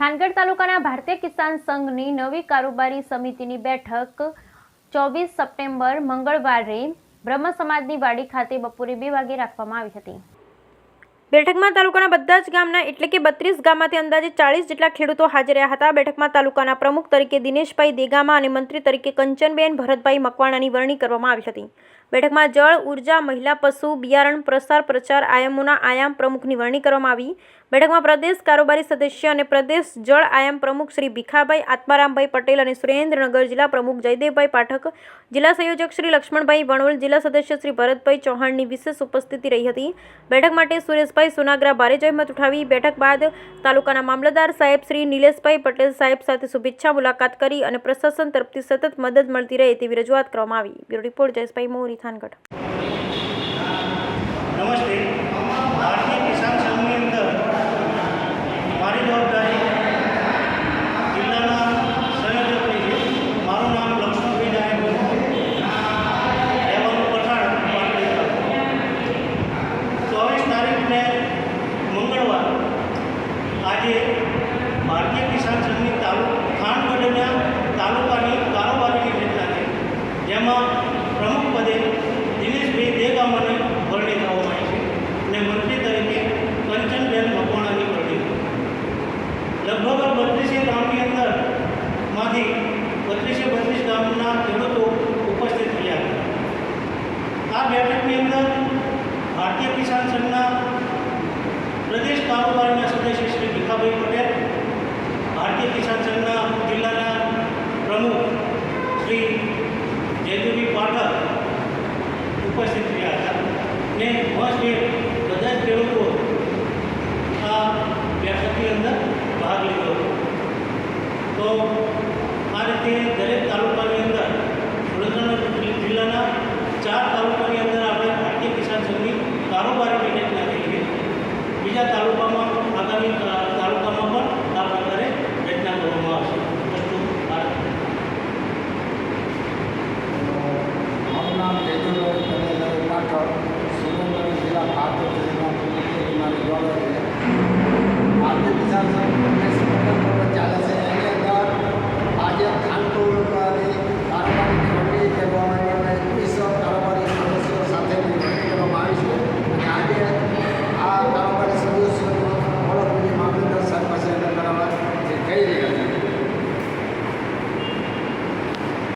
થાનગઢ તાલુકાના ભારતીય કિસાન સંઘની નવી કારોબારી સમિતિની બેઠક 24 સપ્ટેમ્બર મંગળવારે બ્રહ્મ સમાજની વાડી ખાતે બપોરે 2 વાગે રાખવામાં આવી હતી। બેઠકમાં તાલુકાના બધા જ ગામના એટલે કે 32 ગામમાંથી અંદાજે 40 જેટલા ખેડૂતો હાજર રહ્યા હતા। બેઠકમાં તાલુકાના પ્રમુખ તરીકે દિનેશભાઈ દેગામા અને મંત્રી તરીકે કંચનબેન ભરતભાઈ મકવાણાની વરણી કરવામાં આવી હતી। બેઠકમાં જળ, ઉર્જા, મહિલા, પશુ, બિયારણ, પ્રચાર આયામોના આયામ પ્રમુખની વરણી કરવામાં આવી। બેઠકમાં પ્રદેશ કારોબારી સદસ્ય અને પ્રદેશ જળ આયામ પ્રમુખ શ્રી ભીખાભાઈ આત્મારામભાઈ પટેલ અને સુરેન્દ્રનગર જિલ્લા પ્રમુખ જયદેવભાઈ પાઠક, જિલ્લા સંયોજક શ્રી લક્ષ્મણભાઈ વણોલ, જિલ્લા સદસ્ય શ્રી ભરતભાઈ ચૌહાણની વિશેષ ઉપસ્થિતિ રહી હતી। બેઠક માટે સુરેશભાઈ સોનાગરા ભારે જહેમત ઉઠાવી બેઠક બાદ તાલુકાના મામલતદાર સાહેબ શ્રી નિલેશભાઈ પટેલ સાહેબ સાથે શુભેચ્છા મુલાકાત કરી અને પ્રશાસન તરફથી સતત મદદ મળતી રહે તેવી રજૂઆત કરવામાં આવી। બ્યુરો રિપોર્ટ જયેશભાઈ મોરી, થાનગઢ। નમસ્તે। ભારતીય કિસાન સંઘની અંદર મારી જવાબદારી જિલ્લાના સંયોજક તરીકે મારું નામ લક્ષ્મણભાઈ નાયક, રહેવાનું પઠાણ, પાટડી તાલુકો। 24 તારીખને મંગળવાર આજે ભારતીય કિસાન સંઘની થાનગઢના તાલુકાની કારોબારીની રચના છે, જેમાં પ્રમુખ પદે દિનેશભાઈ દેગામાને વરણી કરવામાં આવી છે અને મંત્રી તરીકે કંચનબેન મકવાણાની વરણી। લગભગ 32 ગામની અંદર માંથી 32 ગામના ખેડૂતો ઉપસ્થિત રહ્યા હતા। આ બેઠકની અંદર ભારતીય કિસાન સંઘના પ્રદેશ કારોબારીના સદસ્ય શ્રી ભીખાભાઈ પટેલ, ભારતીય કિસાન સંઘના જિલ્લાના પ્રમુખ શ્રી જયદેવભાઈ પાઠક ઉપસ્થિત રહ્યા હતા ને મોસ્ટલી બધા જ ખેડૂતો આ બેઠકની અંદર ભાગ લીધો હતો। તો આ રીતે દરેક તાલુકાની અંદર સુરેન્દ્રનગર જિલ્લાના 4 તાલુકાની અંદર આપણે ભારતીય કિસાન સંઘની કારોબારીની રચના થઈ છે। બીજા તાલુકામાં આગામી